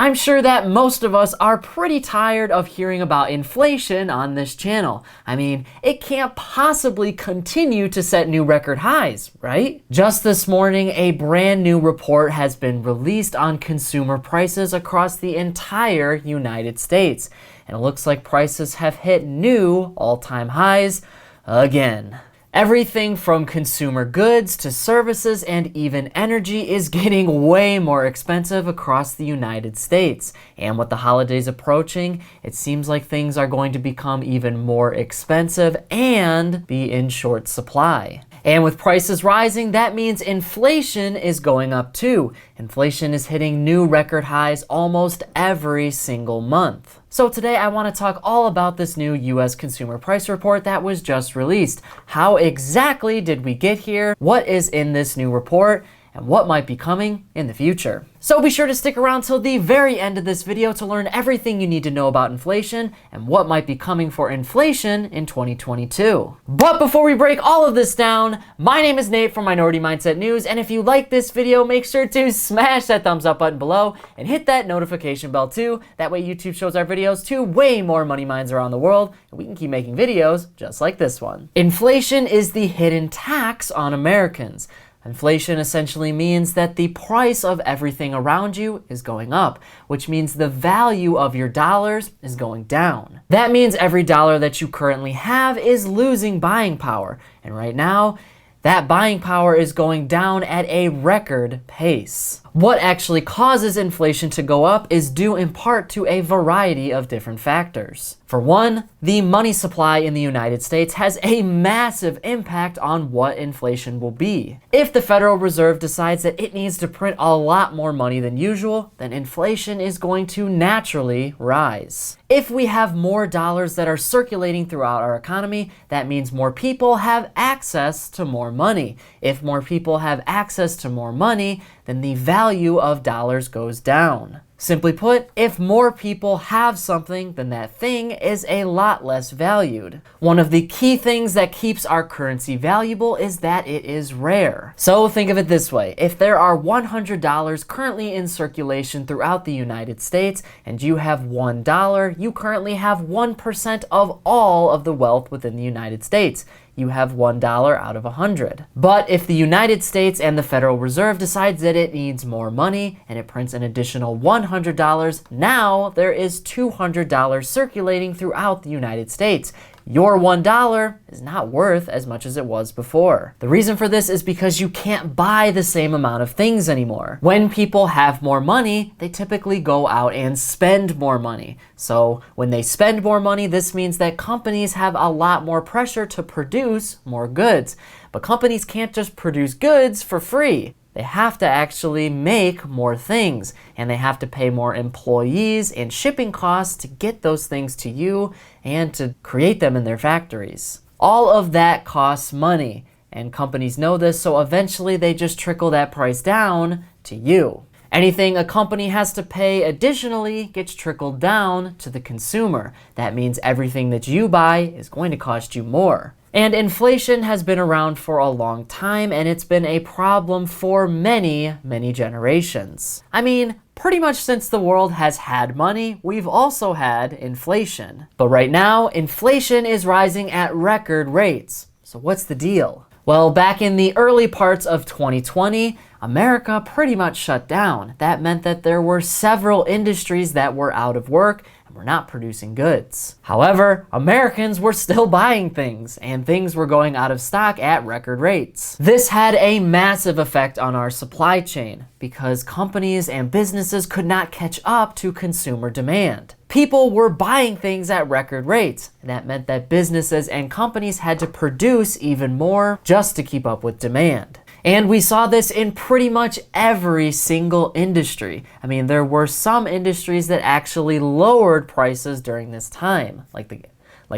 I'm sure that most of us are pretty tired of hearing about inflation on this channel. I mean, it can't possibly continue to set new record highs, right? Just this morning, a brand new report has been released on consumer prices across the entire United States. And it looks like prices have hit new all-time highs again. Everything from consumer goods to services and even energy is getting way more expensive across the United States. And with the holidays approaching, it seems like things are going to become even more expensive and be in short supply. And with prices rising, that means inflation is going up too. Inflation is hitting new record highs almost every single month. So today I want to talk all about this new US Consumer Price Report that was just released. How exactly did we get here? What is in this new report? And what might be coming in the future. So be sure to stick around till the very end of this video to learn everything you need to know about inflation and what might be coming for inflation in 2022. But before we break all of this down, my name is Nate from Minority Mindset News, and if you like this video, make sure to smash that thumbs up button below and hit that notification bell too. That way YouTube shows our videos to way more money minds around the world, and we can keep making videos just like this one. Inflation is the hidden tax on Americans. Inflation essentially means that the price of everything around you is going up, which means the value of your dollars is going down. That means every dollar that you currently have is losing buying power. And right now, that buying power is going down at a record pace. What actually causes inflation to go up is due in part to a variety of different factors. For one, the money supply in the United States has a massive impact on what inflation will be. If the Federal Reserve decides that it needs to print a lot more money than usual, then inflation is going to naturally rise. If we have more dollars that are circulating throughout our economy, that means more people have access to more money. If more people have access to more money, then the value of dollars goes down. Simply put, if more people have something, then that thing is a lot less valued. One of the key things that keeps our currency valuable is that it is rare. So think of it this way. If there are $100 currently in circulation throughout the United States and you have $1, you currently have 1% of all of the wealth within the United States. You have $1 out of 100. But if the United States and the Federal Reserve decides that it needs more money and it prints an additional $100, now there is $200 circulating throughout the United States. Your $1 is not worth as much as it was before. The reason for this is because you can't buy the same amount of things anymore. When people have more money, they typically go out and spend more money. So when they spend more money, this means that companies have a lot more pressure to produce more goods. But companies can't just produce goods for free. They have to actually make more things, and they have to pay more employees and shipping costs to get those things to you and to create them in their factories. All of that costs money, and companies know this, so eventually they just trickle that price down to you. Anything a company has to pay additionally gets trickled down to the consumer. That means everything that you buy is going to cost you more. And inflation has been around for a long time, and it's been a problem for many, many generations. I mean, pretty much since the world has had money, we've also had inflation. But right now, inflation is rising at record rates. So what's the deal? Well, back in the early parts of 2020, America pretty much shut down. That meant that there were several industries that were out of work and were not producing goods. However, Americans were still buying things, and things were going out of stock at record rates. This had a massive effect on our supply chain because companies and businesses could not catch up to consumer demand. People were buying things at record rates, and that meant that businesses and companies had to produce even more just to keep up with demand. And we saw this in pretty much every single industry. I mean, there were some industries that actually lowered prices during this time, like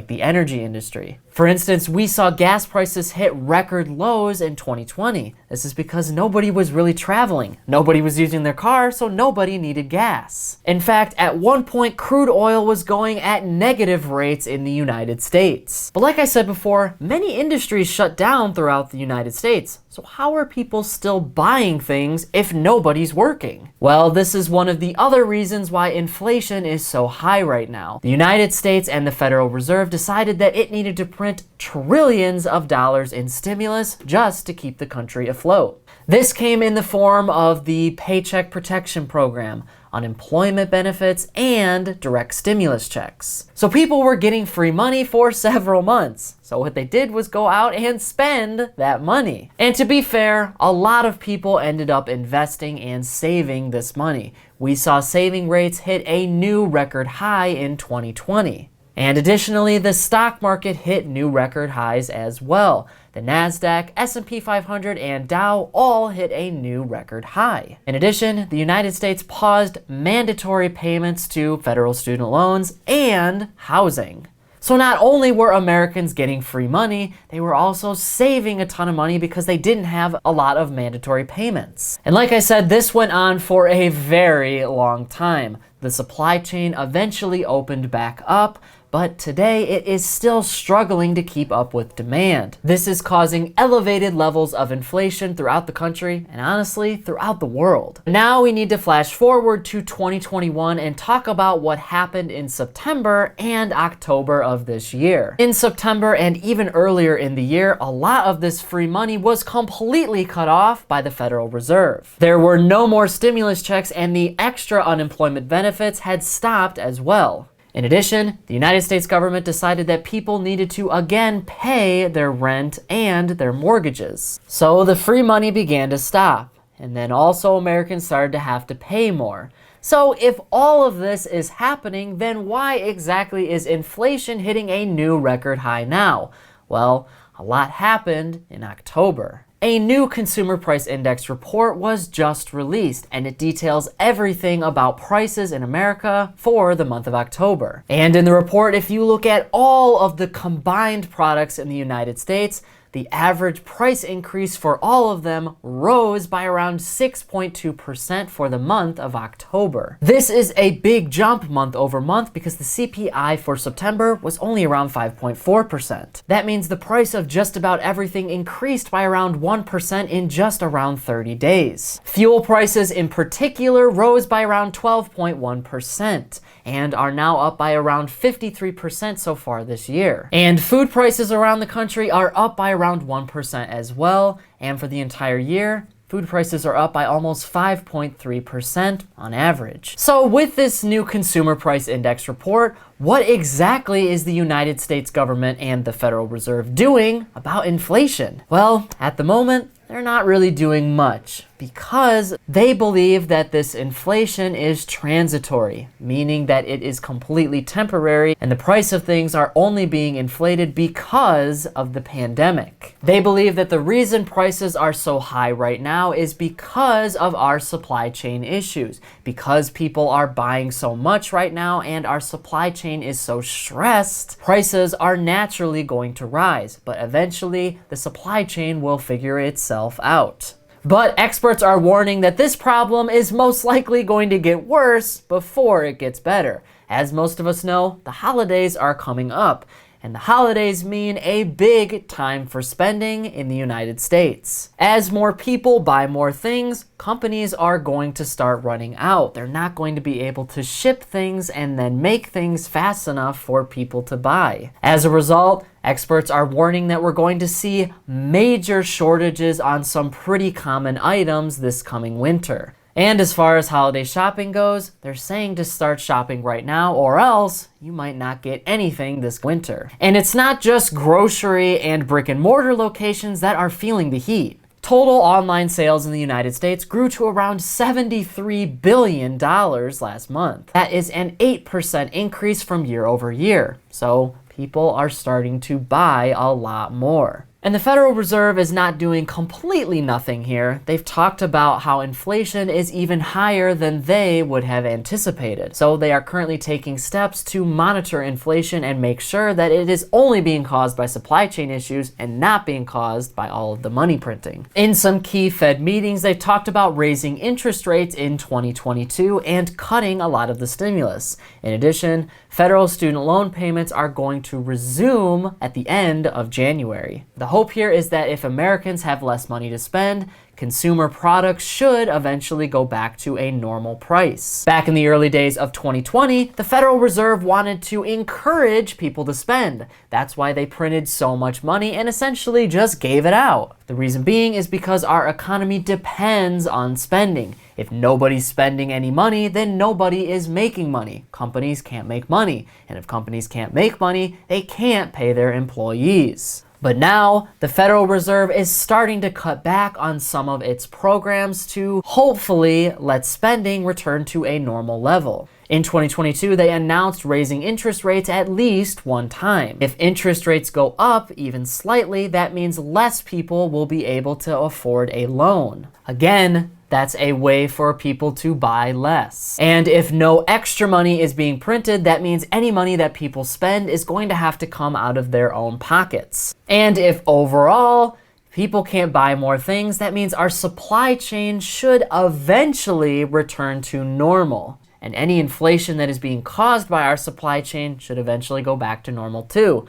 the energy industry. For instance, we saw gas prices hit record lows in 2020. This is because nobody was really traveling. Nobody was using their car, so nobody needed gas. In fact, at one point, crude oil was going at negative rates in the United States. But like I said before, many industries shut down throughout the United States. So how are people still buying things if nobody's working? Well, this is one of the other reasons why inflation is so high right now. The United States and the Federal Reserve decided that it needed to print trillions of dollars in stimulus just to keep the country afloat. This came in the form of the Paycheck Protection Program, unemployment benefits, and direct stimulus checks. So people were getting free money for several months. So what they did was go out and spend that money. And to be fair, a lot of people ended up investing and saving this money. We saw saving rates hit a new record high in 2020. And additionally, the stock market hit new record highs as well. The NASDAQ, S&P 500, and Dow all hit a new record high. In addition, the United States paused mandatory payments to federal student loans and housing. So not only were Americans getting free money, they were also saving a ton of money because they didn't have a lot of mandatory payments. And like I said, this went on for a very long time. The supply chain eventually opened back up, but today it is still struggling to keep up with demand. This is causing elevated levels of inflation throughout the country and honestly throughout the world. Now we need to flash forward to 2021 and talk about what happened in September and October of this year. In September and even earlier in the year, a lot of this free money was completely cut off by the Federal Reserve. There were no more stimulus checks and the extra unemployment benefits had stopped as well. In addition, the United States government decided that people needed to again pay their rent and their mortgages. So the free money began to stop, and then also Americans started to have to pay more. So if all of this is happening, then why exactly is inflation hitting a new record high now? Well, a lot happened in October. A new consumer price index report was just released, and it details everything about prices in America for the month of October. And in the report, if you look at all of the combined products in the United States, the average price increase for all of them rose by around 6.2% for the month of October. This is a big jump month over month because the CPI for September was only around 5.4%. That means the price of just about everything increased by around 1% in just around 30 days. Fuel prices in particular rose by around 12.1% and are now up by around 53% so far this year. And food prices around the country are up by around 1% as well, and for the entire year, food prices are up by almost 5.3% on average. So with this new consumer price index report, what exactly is the United States government and the Federal Reserve doing about inflation? Well, at the moment, they're not really doing much because they believe that this inflation is transitory, meaning that it is completely temporary and the price of things are only being inflated because of the pandemic. They believe that the reason prices are so high right now is because of our supply chain issues, because people are buying so much right now and our supply chain is so stressed, prices are naturally going to rise, but eventually the supply chain will figure itself out. But experts are warning that this problem is most likely going to get worse before it gets better. As most of us know, the holidays are coming up, and the holidays mean a big time for spending in the United States. As more people buy more things, companies are going to start running out. They're not going to be able to ship things and then make things fast enough for people to buy. As a result, experts are warning that we're going to see major shortages on some pretty common items this coming winter. And as far as holiday shopping goes, they're saying to start shopping right now or else you might not get anything this winter. And it's not just grocery and brick and mortar locations that are feeling the heat. Total online sales in the United States grew to around $73 billion last month. That is an 8% increase from year over year. So people are starting to buy a lot more. And the Federal Reserve is not doing completely nothing here. They've talked about how inflation is even higher than they would have anticipated. So they are currently taking steps to monitor inflation and make sure that it is only being caused by supply chain issues and not being caused by all of the money printing. In some key Fed meetings, they've talked about raising interest rates in 2022 and cutting a lot of the stimulus. In addition, federal student loan payments are going to resume at the end of January. The hope here is that if Americans have less money to spend, consumer products should eventually go back to a normal price. Back in the early days of 2020, the Federal Reserve wanted to encourage people to spend. That's why they printed so much money and essentially just gave it out. The reason being is because our economy depends on spending. If nobody's spending any money, then nobody is making money. Companies can't make money. And if companies can't make money, they can't pay their employees. But now, the Federal Reserve is starting to cut back on some of its programs to hopefully let spending return to a normal level. In 2022, they announced raising interest rates at least one time. If interest rates go up even slightly, that means less people will be able to afford a loan. Again, that's a way for people to buy less. And if no extra money is being printed, that means any money that people spend is going to have to come out of their own pockets. And if overall people can't buy more things, that means our supply chain should eventually return to normal. And any inflation that is being caused by our supply chain should eventually go back to normal too.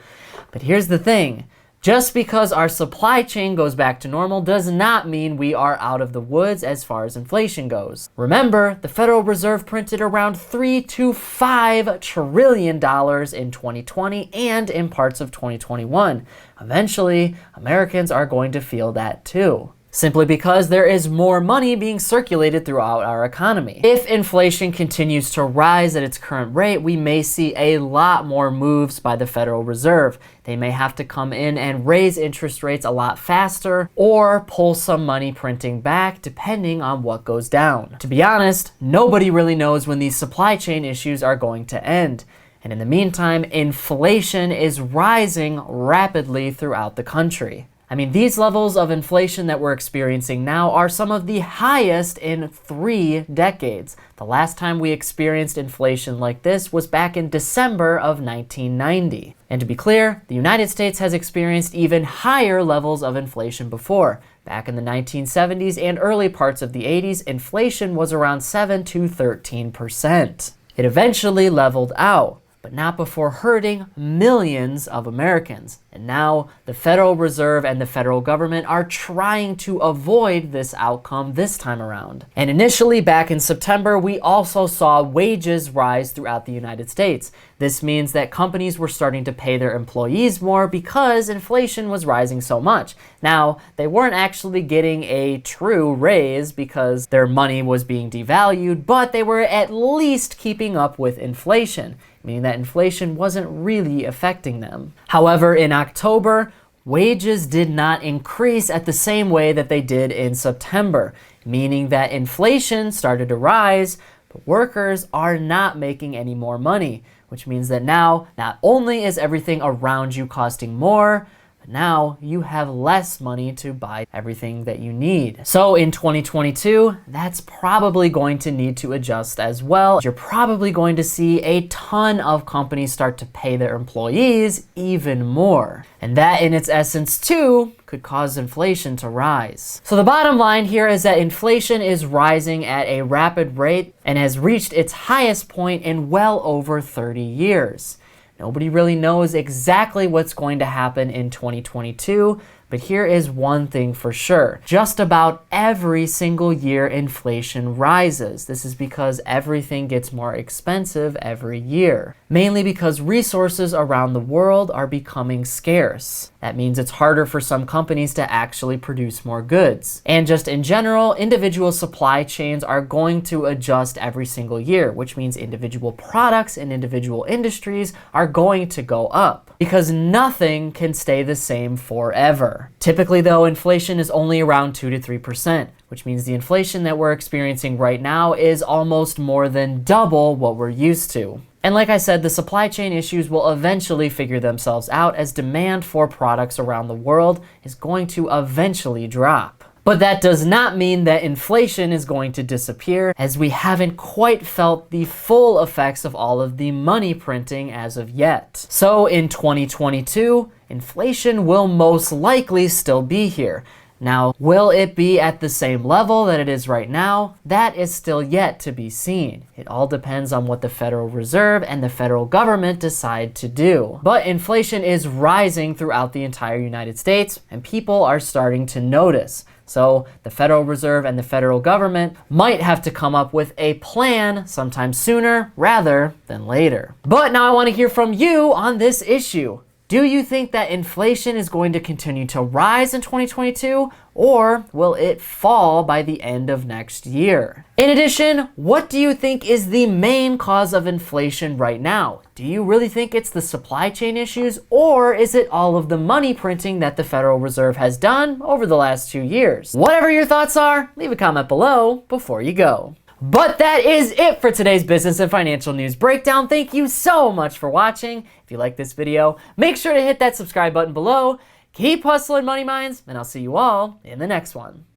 But here's the thing. Just because our supply chain goes back to normal does not mean we are out of the woods as far as inflation goes. Remember, the Federal Reserve printed around $3 to $5 trillion in 2020 and in parts of 2021. Eventually, Americans are going to feel that too, simply because there is more money being circulated throughout our economy. If inflation continues to rise at its current rate, we may see a lot more moves by the Federal Reserve. They may have to come in and raise interest rates a lot faster or pull some money printing back depending on what goes down. To be honest, nobody really knows when these supply chain issues are going to end. And in the meantime, inflation is rising rapidly throughout the country. I mean, these levels of inflation that we're experiencing now are some of the highest in 3 decades. The last time we experienced inflation like this was back in December of 1990. And to be clear, the United States has experienced even higher levels of inflation before. Back in the 1970s and early parts of the 80s, inflation was around 7 to 13%. It eventually leveled out, but not before hurting millions of Americans. And now the Federal Reserve and the federal government are trying to avoid this outcome this time around. And initially, back in September, we also saw wages rise throughout the United States. This means that companies were starting to pay their employees more because inflation was rising so much. Now, they weren't actually getting a true raise because their money was being devalued, but they were at least keeping up with inflation, meaning that inflation wasn't really affecting them. However, in October, wages did not increase at the same way that they did in September, meaning that inflation started to rise, but workers are not making any more money, which means that now not only is everything around you costing more, but now you have less money to buy everything that you need. So in 2022, that's probably going to need to adjust as well. You're probably going to see a ton of companies start to pay their employees even more. And that in its essence too could cause inflation to rise. So the bottom line here is that inflation is rising at a rapid rate and has reached its highest point in well over 30 years. Nobody really knows exactly what's going to happen in 2022, but here is one thing for sure. Just about every single year inflation rises. This is because everything gets more expensive every year, mainly because resources around the world are becoming scarce. That means it's harder for some companies to actually produce more goods. And just in general, individual supply chains are going to adjust every single year, which means individual products and individual industries are going to go up because nothing can stay the same forever. Typically though, inflation is only around 2 to 3%, which means the inflation that we're experiencing right now is almost more than double what we're used to. And like I said, the supply chain issues will eventually figure themselves out as demand for products around the world is going to eventually drop. But that does not mean that inflation is going to disappear, as we haven't quite felt the full effects of all of the money printing as of yet. So in 2022, inflation will most likely still be here. Now, will it be at the same level that it is right now? That is still yet to be seen. It all depends on what the Federal Reserve and the federal government decide to do. But inflation is rising throughout the entire United States, and people are starting to notice. So the Federal Reserve and the federal government might have to come up with a plan sometime sooner rather than later. But now I want to hear from you on this issue. Do you think that inflation is going to continue to rise in 2022, or will it fall by the end of next year? In addition, what do you think is the main cause of inflation right now? Do you really think it's the supply chain issues, or is it all of the money printing that the Federal Reserve has done over the last 2 years? Whatever your thoughts are, leave a comment below before you go. But that is it for today's business and financial news breakdown. Thank you so much for watching. If you like this video, make sure to hit that subscribe button below. Keep hustling, money minds, and I'll see you all in the next one.